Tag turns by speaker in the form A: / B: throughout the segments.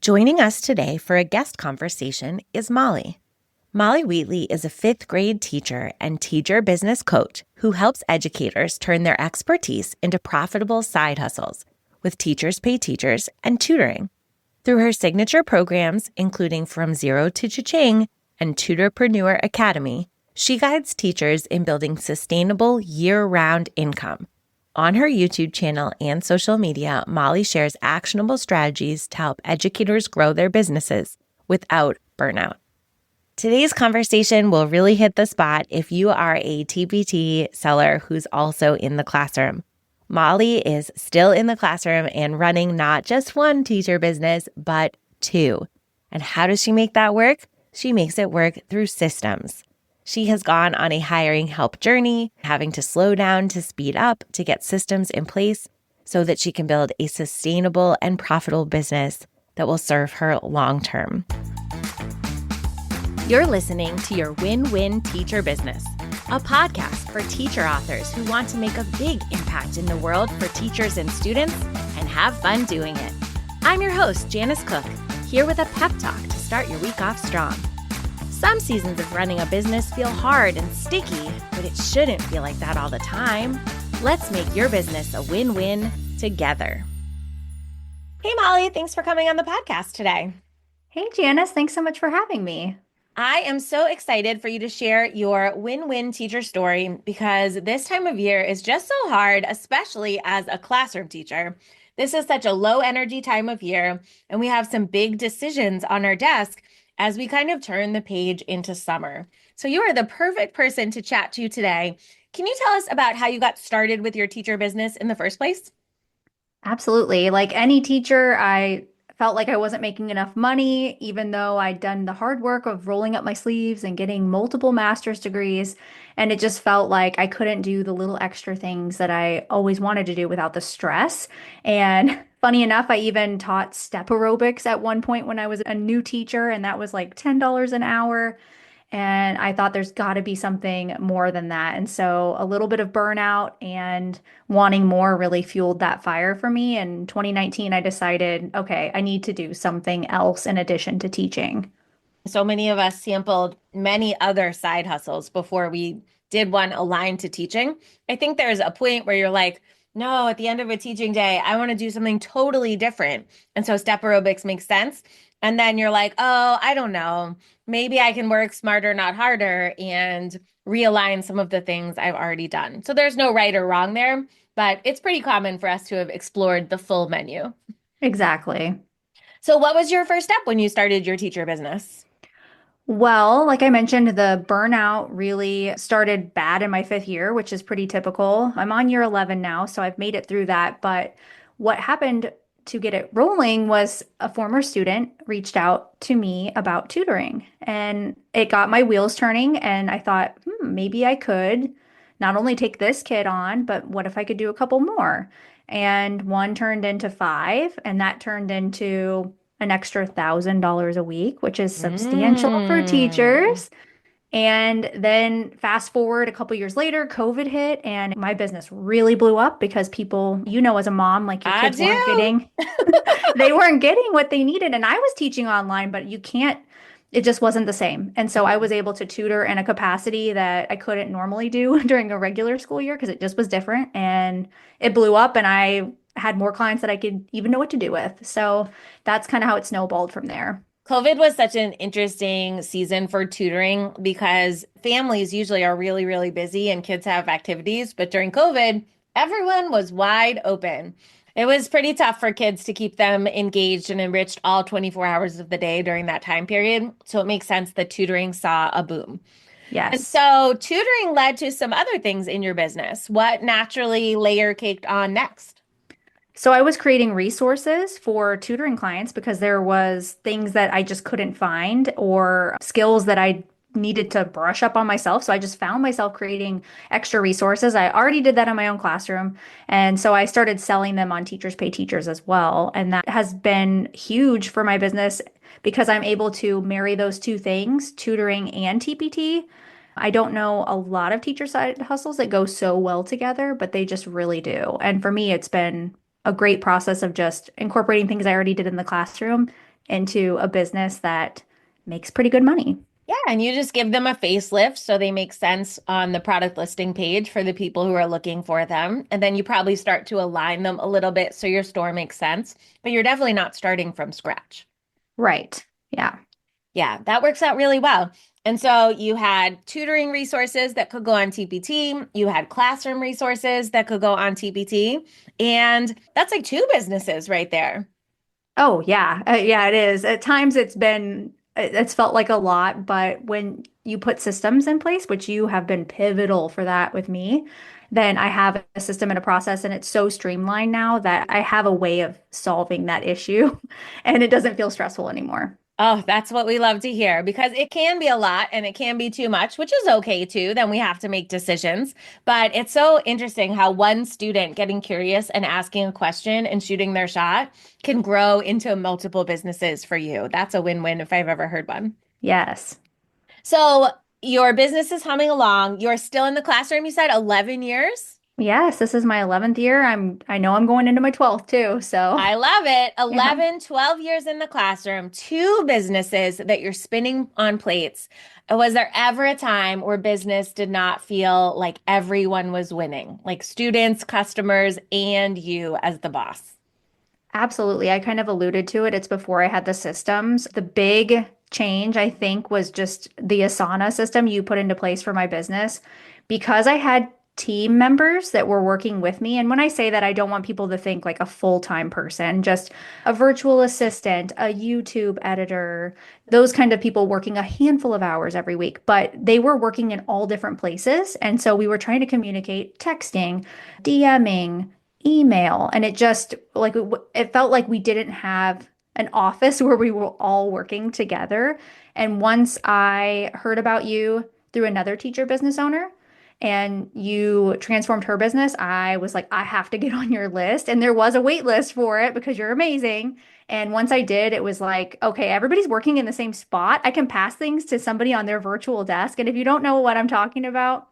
A: Joining us today for a guest conversation is Molly. Molly Wheatley is a fifth grade teacher and teacher business coach who helps educators turn their expertise into profitable side hustles with Teachers Pay Teachers and tutoring. Through her signature programs, including From Zero to Cha-Ching and Tutorpreneur Academy, she guides teachers in building sustainable year-round income. On her YouTube channel and social media, Molly shares actionable strategies to help educators grow their businesses without burnout. Today's conversation will really hit the spot if you are a TPT seller who's also in the classroom. Molly is still in the classroom and running not just one teacher business, but two. And how does she make that work? She makes it work through systems. She has gone on a hiring help journey, having to slow down to speed up to get systems in place so that she can build a sustainable and profitable business that will serve her long term. You're listening to Your Win-Win Teacher Business, a podcast for teacher authors who want to make a big impact in the world for teachers and students and have fun doing it. I'm your host, Janice Cook, here with a pep talk to start your week off strong. Some seasons of running a business feel hard and sticky, but it shouldn't feel like that all the time. Let's make your business a win-win together. Hey, Molly, thanks for coming on the podcast today.
B: Hey, Janice, thanks so much for having me.
A: I am so excited for you to share your win-win teacher story because this time of year is just so hard, especially as a classroom teacher. This is such a low energy time of year, and we have some big decisions on our desk as we kind of turn the page into summer. So you are the perfect person to chat to today. Can you tell us about how you got started with your teacher business in the first place?
B: Absolutely. Like any teacher, I felt like I wasn't making enough money, even though I'd done the hard work of rolling up my sleeves and getting multiple master's degrees. And it just felt like I couldn't do the little extra things that I always wanted to do without the stress. And funny enough, I even taught step aerobics at one point when I was a new teacher, and that was like $10 an hour. And I thought there's got to be something more than that. And so a little bit of burnout and wanting more really fueled that fire for me. In 2019, I decided, okay, I need to do something else in addition to teaching.
A: So many of us sampled many other side hustles before we did one aligned to teaching. I think there's a point where you're like, no, at the end of a teaching day, I want to do something totally different. And so step aerobics makes sense. And then you're like, oh, I don't know. Maybe I can work smarter, not harder, and realign some of the things I've already done. So there's no right or wrong there, but it's pretty common for us to have explored the full menu.
B: Exactly.
A: So what was your first step when you started your teacher business?
B: Well, like I mentioned, the burnout really started bad in my fifth year, which is pretty typical. I'm on year 11 now, so I've made it through that. But what happened to get it rolling was a former student reached out to me about tutoring, and it got my wheels turning. And I thought, maybe I could not only take this kid on, but what if I could do a couple more? And one turned into five, and that turned into an extra $1,000 a week, which is substantial for
A: Mm,
B: teachers. And then fast forward a couple years later, COVID hit and my business really blew up because people, as a mom, like your
A: I
B: kids weren't
A: do.
B: getting, they weren't getting what they needed. And I was teaching online, but it just wasn't the same. And so I was able to tutor in a capacity that I couldn't normally do during a regular school year because it just was different. And it blew up and I had more clients that I could even know what to do with. So that's kind of how it snowballed from there.
A: COVID was such an interesting season for tutoring because families usually are really, really busy and kids have activities. But during COVID, everyone was wide open. It was pretty tough for kids to keep them engaged and enriched all 24 hours of the day during that time period. So it makes sense that tutoring saw a boom. And
B: Yes.
A: so tutoring led to some other things in your business. What naturally layer caked on next?
B: So I was creating resources for tutoring clients because there was things that I just couldn't find or skills that I needed to brush up on myself. So I just found myself creating extra resources. I already did that in my own classroom. And so I started selling them on Teachers Pay Teachers as well. And that has been huge for my business because I'm able to marry those two things, tutoring and TPT. I don't know a lot of teacher side hustles that go so well together, but they just really do. And for me, it's been a great process of just incorporating things I already did in the classroom, into a business that makes pretty good money.
A: Yeah, and you just give them a facelift so they make sense on the product listing page for the people who are looking for them. And then you probably start to align them a little bit so your store makes sense, but you're definitely not starting from scratch.
B: Right. Yeah.
A: Yeah, that works out really well. And so you had tutoring resources that could go on TPT, you had classroom resources that could go on TPT, and that's like two businesses right there.
B: Oh, yeah. Yeah, it is. At times it's felt like a lot, but when you put systems in place, which you have been pivotal for that with me, then I have a system and a process, and it's so streamlined now that I have a way of solving that issue and it doesn't feel stressful anymore.
A: Oh, that's what we love to hear because it can be a lot and it can be too much, which is okay too. Then we have to make decisions. But it's so interesting how one student getting curious and asking a question and shooting their shot can grow into multiple businesses for you. That's a win-win if I've ever heard one.
B: Yes.
A: So your business is humming along. You're still in the classroom, you said 11 years?
B: Yes, this is my 11th year. I know I'm going into my 12th too, so
A: I love it.
B: yeah.
A: 11, 12 years in the classroom, two businesses that you're spinning on plates. Was there ever a time where business did not feel like everyone was winning, like students, customers, and you as the boss?
B: Absolutely. I kind of alluded to it. It's before I had the systems. The big change, I think, was just the Asana system you put into place for my business because I had team members that were working with me. And when I say that, I don't want people to think like a full-time person, just a virtual assistant, a YouTube editor, those kind of people working a handful of hours every week. But they were working in all different places. And so we were trying to communicate texting, DMing, email, and it just like it felt like we didn't have an office where we were all working together. And once I heard about you through another teacher business owner and you transformed her business, I was like, I have to get on your list. And there was a wait list for it because you're amazing. And once I did, it was like, okay, everybody's working in the same spot. I can pass things to somebody on their virtual desk. And if you don't know what I'm talking about,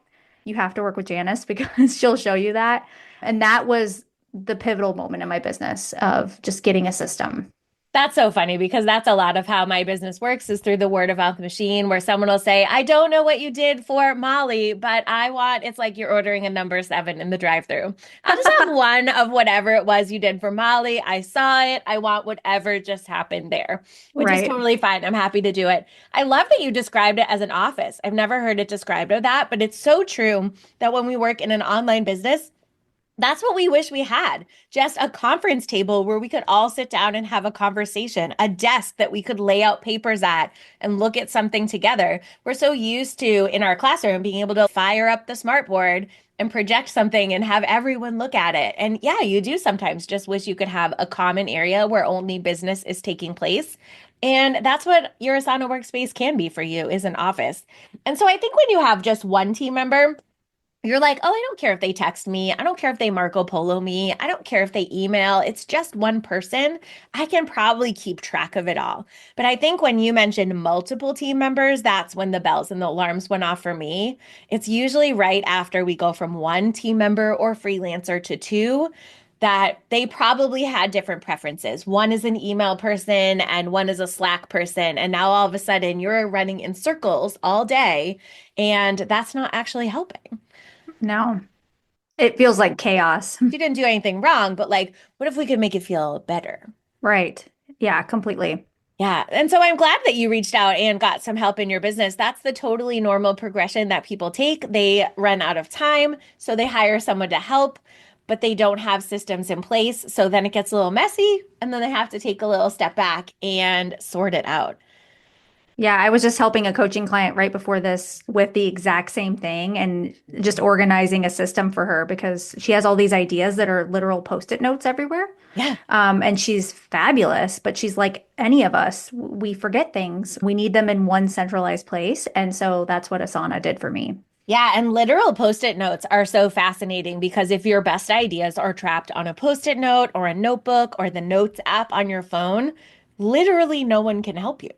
B: you have to work with Janice because she'll show you that. And that was the pivotal moment in my business of just getting a system.
A: That's so funny because that's a lot of how my business works is through the word of mouth machine where someone will say, I don't know what you did for Molly, but I want, it's like you're ordering a number seven in the drive-through. I'll just have one of whatever it was you did for Molly. I saw it. I want whatever just happened there, which is
B: Right.
A: totally fine. I'm happy to do it. I love that you described it as an office. I've never heard it described of that, but it's so true that when we work in an online business, that's what we wish we had. Just a conference table where we could all sit down and have a conversation, a desk that we could lay out papers at and look at something together. We're so used to in our classroom being able to fire up the smartboard and project something and have everyone look at it. And yeah, you do sometimes just wish you could have a common area where only business is taking place. And that's what your Asana workspace can be for you is an office. And so I think when you have just one team member, you're like, oh, I don't care if they text me. I don't care if they Marco Polo me. I don't care if they email. It's just one person. I can probably keep track of it all. But I think when you mentioned multiple team members, that's when the bells and the alarms went off for me. It's usually right after we go from one team member or freelancer to two that they probably had different preferences. One is an email person and one is a Slack person. And now all of a sudden you're running in circles all day, and that's not actually helping.
B: No, it feels like chaos.
A: She didn't do anything wrong, but like, what if we could make it feel better?
B: Right. Yeah, completely.
A: Yeah. And so I'm glad that you reached out and got some help in your business. That's the totally normal progression that people take. They run out of time, so they hire someone to help, but they don't have systems in place. So then it gets a little messy, and then they have to take a little step back and sort it out.
B: Yeah, I was just helping a coaching client right before this with the exact same thing and just organizing a system for her because she has all these ideas that are literal post-it notes everywhere.
A: Yeah.
B: And she's fabulous, but she's like any of us. We forget things. We need them in one centralized place. And so that's what Asana did for me.
A: Yeah, and literal post-it notes are so fascinating because if your best ideas are trapped on a post-it note or a notebook or the notes app on your phone, literally no one can help you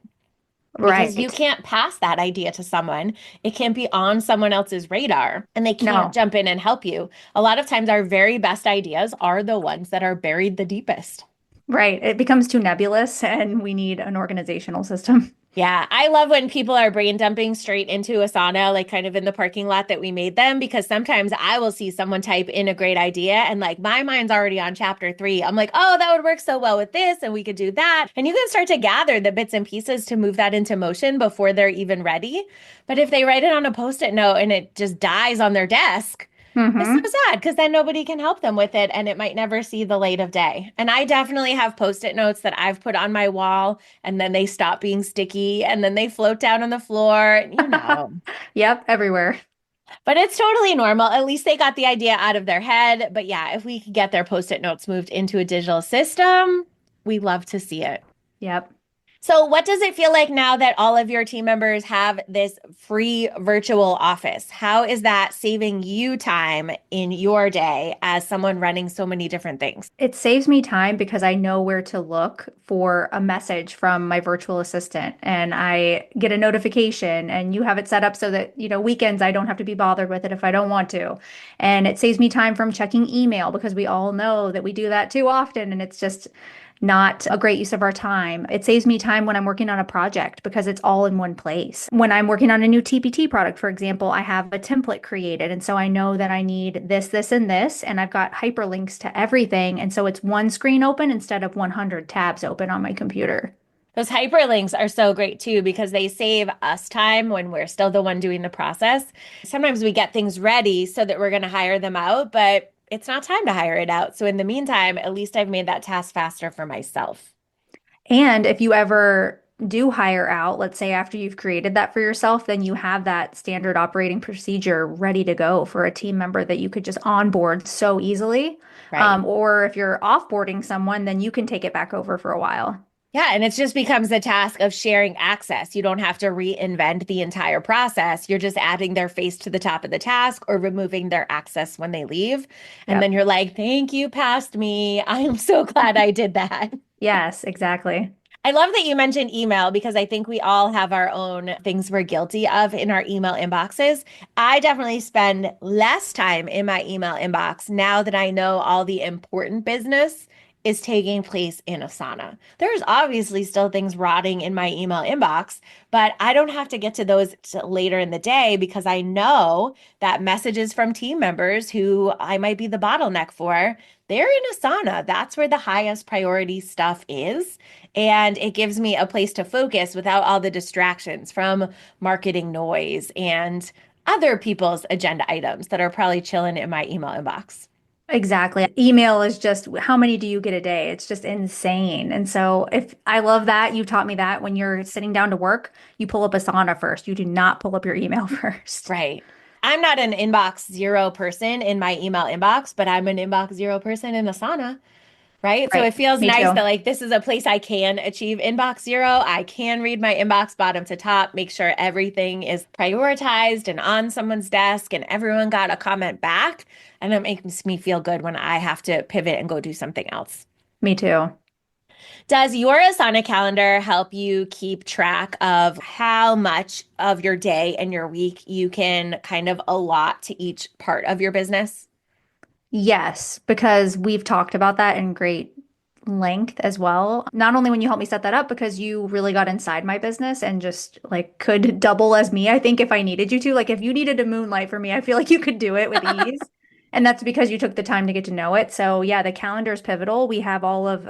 A: because you
B: Right.
A: can't pass that idea to someone. It can't be on someone else's radar and they can't
B: No.
A: jump in and help you. A lot of times, our very best ideas are the ones that are buried the deepest.
B: Right. It becomes too nebulous and we need an organizational system.
A: Yeah, I love when people are brain dumping straight into Asana, like kind of in the parking lot that we made them, because sometimes I will see someone type in a great idea and like my mind's already on chapter three. I'm like, oh, that would work so well with this, and we could do that. And you can start to gather the bits and pieces to move that into motion before they're even ready. But if they write it on a post-it note and it just dies on their desk, it's so
B: Hmm.
A: sad because then nobody can help them with it and it might never see the light of day. And I definitely have post-it notes that I've put on my wall and then they stop being sticky and then they float down on the floor, you know.
B: Yep, everywhere.
A: But it's totally normal. At least they got the idea out of their head. But yeah, if we could get their post-it notes moved into a digital system, we love to see it.
B: Yep.
A: So, what does it feel like now that all of your team members have this free virtual office? How is that saving you time in your day as someone running so many different things?
B: It saves me time because I know where to look for a message from my virtual assistant and I get a notification and you have it set up so that, weekends I don't have to be bothered with it if I don't want to. And it saves me time from checking email because we all know that we do that too often and it's just not a great use of our time. It saves me time when I'm working on a project because it's all in one place. When I'm working on a new TPT product, for example, I have a template created. And so I know that I need this, this, and this. And I've got hyperlinks to everything. And so it's one screen open instead of 100 tabs open on my computer.
A: Those hyperlinks are so great too because they save us time when we're still the one doing the process. Sometimes we get things ready so that we're going to hire them out, but it's not time to hire it out. So in the meantime, at least I've made that task faster for myself.
B: And if you ever do hire out, let's say after you've created that for yourself, then you have that standard operating procedure ready to go for a team member that you could just onboard so easily.
A: Right.
B: Or if you're offboarding someone, then you can take it back over for a while.
A: Yeah, and it just becomes a task of sharing access. You don't have to reinvent the entire process. You're just adding their face to the top of the task or removing their access when they leave. And then
B: Yep.
A: you're like, thank you, past me. I am so glad I did that.
B: Yes, exactly.
A: I love that you mentioned email because I think we all have our own things we're guilty of in our email inboxes. I definitely spend less time in my email inbox now that I know all the important business is taking place in Asana. There's obviously still things rotting in my email inbox, but I don't have to get to those later in the day because I know that messages from team members who I might be the bottleneck for, they're in Asana. That's where the highest priority stuff is. And it gives me a place to focus without all the distractions from marketing noise and other people's agenda items that are probably chilling in my email inbox.
B: Exactly. Email is just how many do you get a day? It's just insane. And so if I love that, you taught me that when you're sitting down to work, you pull up Asana first. You do not pull up your email first.
A: Right. I'm not an inbox zero person in my email inbox, but I'm an inbox zero person in Asana. Right. So
B: Right.
A: it feels
B: Me
A: nice
B: too.
A: that like this is a place I can achieve inbox zero. I can read my inbox bottom to top, make sure everything is prioritized and on someone's desk and everyone got a comment back. And it makes me feel good when I have to pivot and go do something else.
B: Me too.
A: Does your Asana calendar help you keep track of how much of your day and your week you can kind of allot to each part of your business?
B: Yes, because we've talked about that in great length as well. Not only when you helped me set that up, because you really got inside my business and just like could double as me, I think, if I needed you to. Like if you needed to moonlight for me, I feel like you could do it with ease. And that's because you took the time to get to know it. So yeah, the calendar is pivotal. We have all of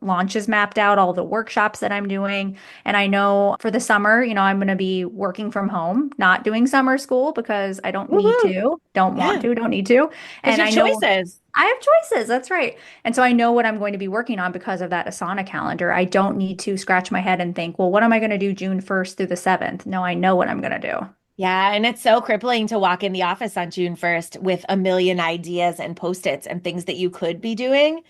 B: launches mapped out, all the workshops that I'm doing. And I know for the summer, I'm going to be working from home, not doing summer school because I don't need
A: Woohoo.
B: to, don't want
A: Yeah,
B: to, don't need to.
A: because
B: And
A: you
B: I
A: have
B: know
A: choices.
B: I have choices. That's right. And so I know what I'm going to be working on because of that Asana calendar. I don't need to scratch my head and think, well, what am I going to do June 1st through the 7th? No, I know what I'm going to do.
A: Yeah, and it's so crippling to walk in the office on June 1st with a million ideas and post-its and things that you could be doing.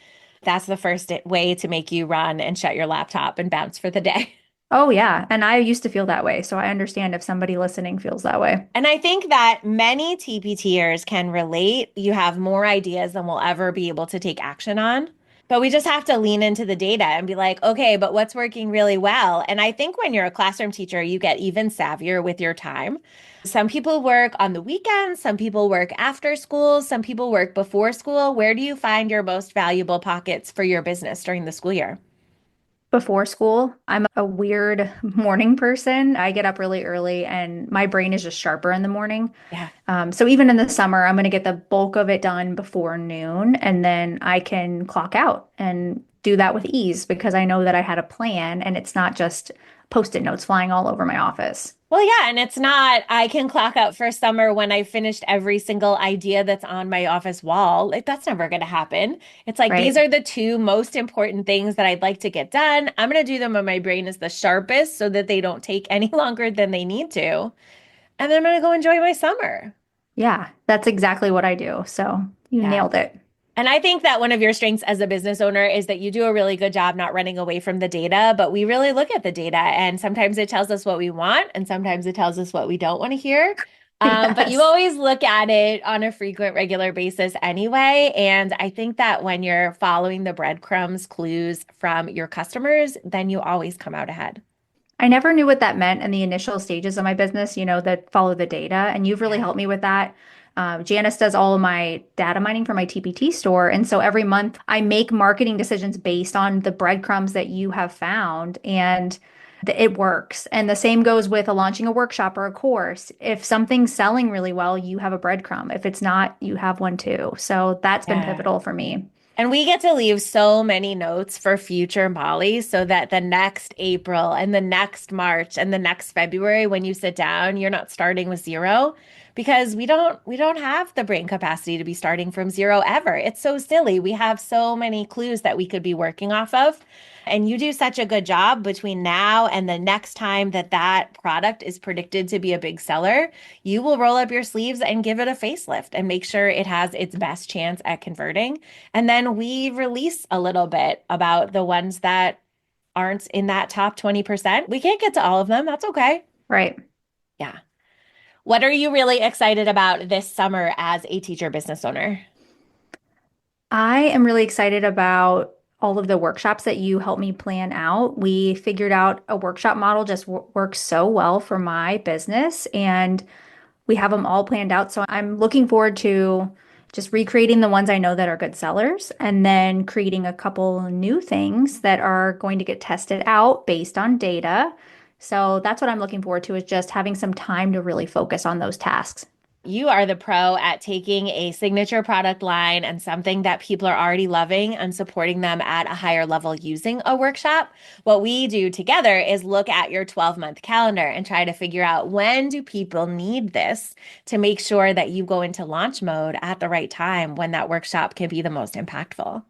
A: That's the first way to make you run and shut your laptop and bounce for the day.
B: Oh, yeah. And I used to feel that way. So I understand if somebody listening feels that way.
A: And I think that many TPTers can relate. You have more ideas than we'll ever be able to take action on. But we just have to lean into the data and be like, okay, but what's working really well? And I think when you're a classroom teacher, you get even savvier with your time. Some people work on the weekends, some people work after school, some people work before school. Where do you find your most valuable pockets for your business during the school year?
B: Before school, I'm a weird morning person. I get up really early and my brain is just sharper in the morning.
A: Yeah.
B: So even in the summer, I'm going to get the bulk of it done before noon, and then I can clock out and do that with ease because I know that I had a plan and it's not just post-it notes flying all over my office.
A: Well, yeah, and it's not, I can clock out for summer when I finished every single idea that's on my office wall. Like, that's never going to happen. It's like, these
B: Right?
A: are the two most important things that I'd like to get done. I'm going to do them when my brain is the sharpest so that they don't take any longer than they need to. And then I'm going to go enjoy my summer.
B: Yeah, that's exactly what I do. So you
A: Yeah.
B: nailed it.
A: And I think that one of your strengths as a business owner is that you do a really good job not running away from the data, but we really look at the data and sometimes it tells us what we want and sometimes it tells us what we don't want to hear. But you
B: Yes.
A: always look at it on a frequent, regular basis anyway. And I think that when you're following the breadcrumbs, clues from your customers, then you always come out ahead.
B: I never knew what that meant in the initial stages of my business, that follow the data. And you've really
A: Yeah.
B: helped me with that. Janice does all of my data mining for my TPT store. And so every month I make marketing decisions based on the breadcrumbs that you have found. And it works. And the same goes with launching a workshop or a course. If something's selling really well, you have a breadcrumb. If it's not, you have one too. So that's been
A: Yeah.
B: pivotal for me.
A: And we get to leave so many notes for future Molly so that the next April and the next March and the next February, when you sit down, you're not starting with zero because we don't have the brain capacity to be starting from zero ever. It's so silly. We have so many clues that we could be working off of. And you do such a good job between now and the next time that that product is predicted to be a big seller. You will roll up your sleeves and give it a facelift and make sure it has its best chance at converting. And then we release a little bit about the ones that aren't in that top 20%. We can't get to all of them. That's okay.
B: Right.
A: Yeah. What are you really excited about this summer as a teacher business owner?
B: I am really excited about all of the workshops that you helped me plan out. We figured out a workshop model just works so well for my business, and we have them all planned out. So I'm looking forward to just recreating the ones I know that are good sellers and then creating a couple new things that are going to get tested out based on data. So that's what I'm looking forward to is just having some time to really focus on those tasks.
A: You are the pro at taking a signature product line and something that people are already loving and supporting them at a higher level using a workshop. What we do together is look at your 12-month calendar and try to figure out when do people need this to make sure that you go into launch mode at the right time when that workshop can be the most impactful.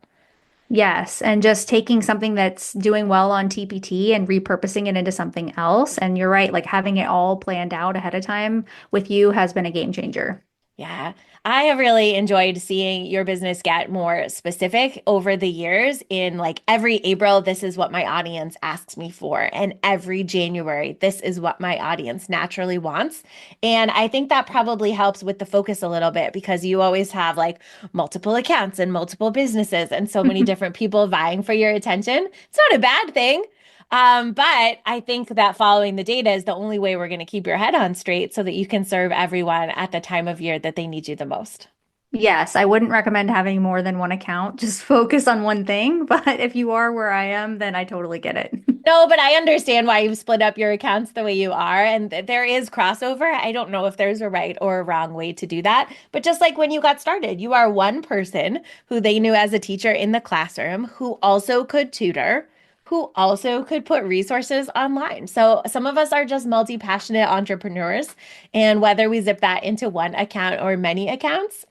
B: Yes, and just taking something that's doing well on TPT and repurposing it into something else. And you're right, like having it all planned out ahead of time with you has been a game changer.
A: Yeah, I have really enjoyed seeing your business get more specific over the years in like every April, this is what my audience asks me for. And every January, this is what my audience naturally wants. And I think that probably helps with the focus a little bit because you always have like multiple accounts and multiple businesses and so many different people vying for your attention. It's not a bad thing. But I think that following the data is the only way we're going to keep your head on straight so that you can serve everyone at the time of year that they need you the most.
B: Yes, I wouldn't recommend having more than one account. Just focus on one thing. But if you are where I am, then I totally get it.
A: No, but I understand why you've split up your accounts the way you are. And there is crossover. I don't know if there's a right or a wrong way to do that. But just like when you got started, you are one person who they knew as a teacher in the classroom who also could tutor, who also could put resources online. So some of us are just multi-passionate entrepreneurs. And whether we zip that into one account or many accounts,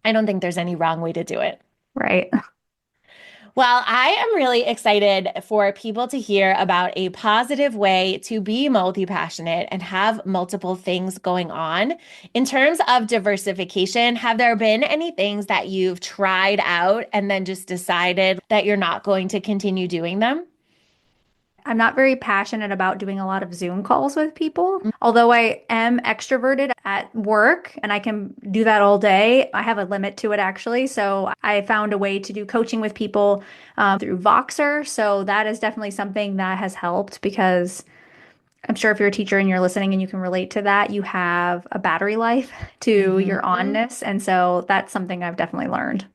A: I don't think there's any wrong way to do it.
B: Right.
A: Well, I am really excited for people to hear about a positive way to be multi-passionate and have multiple things going on. In terms of diversification, have there been any things that you've tried out and then just decided that you're not going to continue doing them?
B: I'm not very passionate about doing a lot of Zoom calls with people. Although I am extroverted at work and I can do that all day, I have a limit to it actually. So I found a way to do coaching with people through Voxer. So that is definitely something that has helped because I'm sure if you're a teacher and you're listening and you can relate to that, you have a battery life to your
A: Mhm.
B: onness. And so that's something I've definitely learned.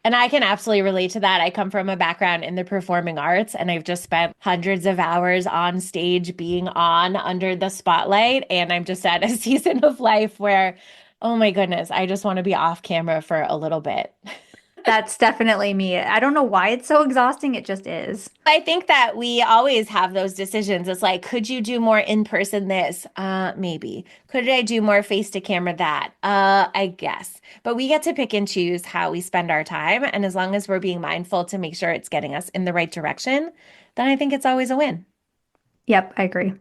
A: And I can absolutely relate to that. I come from a background in the performing arts, and I've just spent hundreds of hours on stage being on under the spotlight. And I'm just at a season of life where, oh my goodness, I just want to be off camera for a little bit.
B: That's definitely me. I don't know why it's so exhausting. It just is.
A: I think that we always have those decisions. It's like, could you do more in person this? Maybe. Could I do more face to camera that? I guess. But we get to pick and choose how we spend our time. And as long as we're being mindful to make sure it's getting us in the right direction, then I think it's always a win.
B: Yep, I agree.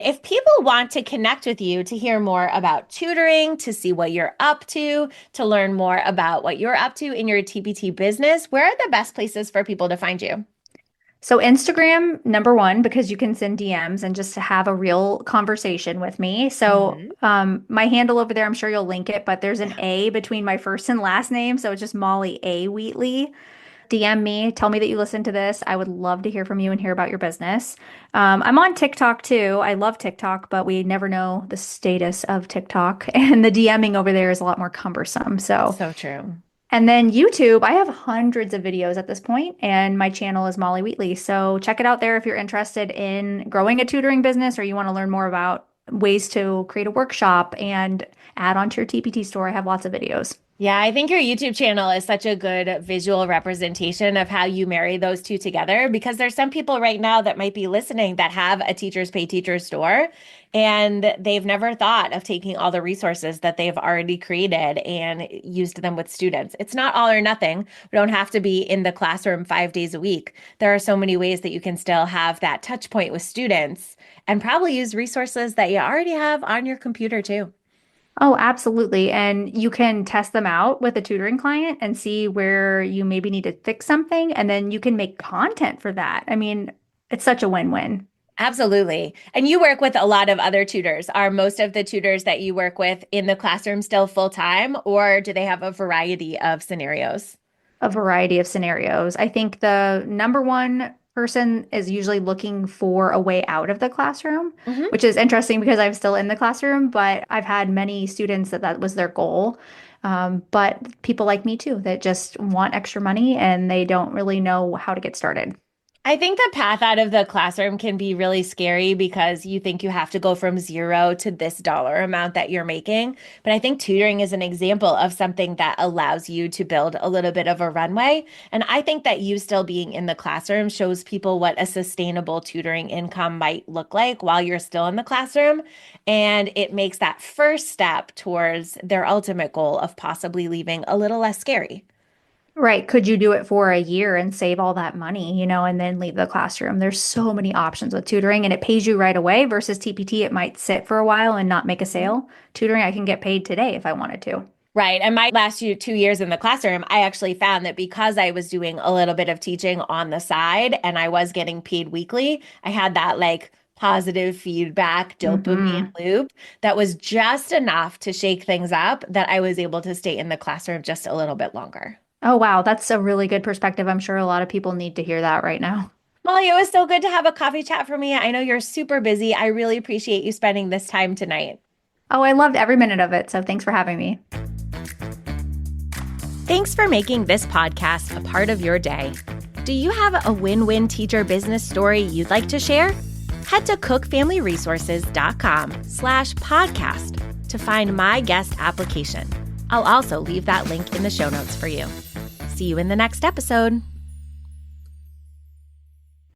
A: If people want to connect with you to hear more about tutoring, to see what you're up to learn more about what you're up to in your TPT business, where are the best places for people to find you?
B: So Instagram, number one, because you can send DMs and just to have a real conversation with me. So
A: Mhm.
B: my handle over there, I'm sure you'll link it, but there's an A between my first and last name. So it's just Molly A. Wheatley. DM me, tell me that you listened to this. I would love to hear from you and hear about your business. I'm on TikTok too. I love TikTok, but we never know the status of TikTok. And the DMing over there is a lot more cumbersome. So
A: So true.
B: and then YouTube, I have hundreds of videos at this point, and my channel is Molly Wheatley. So check it out there if you're interested in growing a tutoring business or you want to learn more about ways to create a workshop and add on to your TPT store. I have lots of videos.
A: Yeah, I think your YouTube channel is such a good visual representation of how you marry those two together because there's some people right now that might be listening that have a teachers pay teachers store and they've never thought of taking all the resources that they've already created and used them with students. It's not all or nothing. We don't have to be in the classroom 5 days a week. There are so many ways that you can still have that touch point with students and probably use resources that you already have on your computer too.
B: Oh, absolutely. And you can test them out with a tutoring client and see where you maybe need to fix something, and then you can make content for that. I mean, it's such a win-win.
A: Absolutely. And you work with a lot of other tutors. Are most of the tutors that you work with in the classroom still full time, or do they have a variety of scenarios?
B: A variety of scenarios. I think the number one person is usually looking for a way out of the classroom,
A: Mhm.
B: which is interesting because I'm still in the classroom, but I've had many students that that was their goal. But people like me too that just want extra money and they don't really know how to get started.
A: I think the path out of the classroom can be really scary because you think you have to go from zero to this dollar amount that you're making. But I think tutoring is an example of something that allows you to build a little bit of a runway. And I think that you still being in the classroom shows people what a sustainable tutoring income might look like while you're still in the classroom. And it makes that first step towards their ultimate goal of possibly leaving a little less scary.
B: Right. Could you do it for a year and save all that money, and then leave the classroom? There's so many options with tutoring and it pays you right away versus TPT. It might sit for a while and not make a sale. Tutoring, I can get paid today if I wanted to.
A: Right. And my last 2 years in the classroom, I actually found that because I was doing a little bit of teaching on the side and I was getting paid weekly, I had that like positive feedback dopamine
B: Hmm.
A: loop that was just enough to shake things up that I was able to stay in the classroom just a little bit longer.
B: Oh, wow. That's a really good perspective. I'm sure a lot of people need to hear that right now.
A: Molly, it was so good to have a coffee chat for me. I know you're super busy. I really appreciate you spending this time tonight.
B: Oh, I loved every minute of it. So thanks for having me.
A: Thanks for making this podcast a part of your day. Do you have a win-win teacher business story you'd like to share? Head to cookfamilyresources.com/podcast to find my guest application. I'll also leave that link in the show notes for you. See you in the next episode.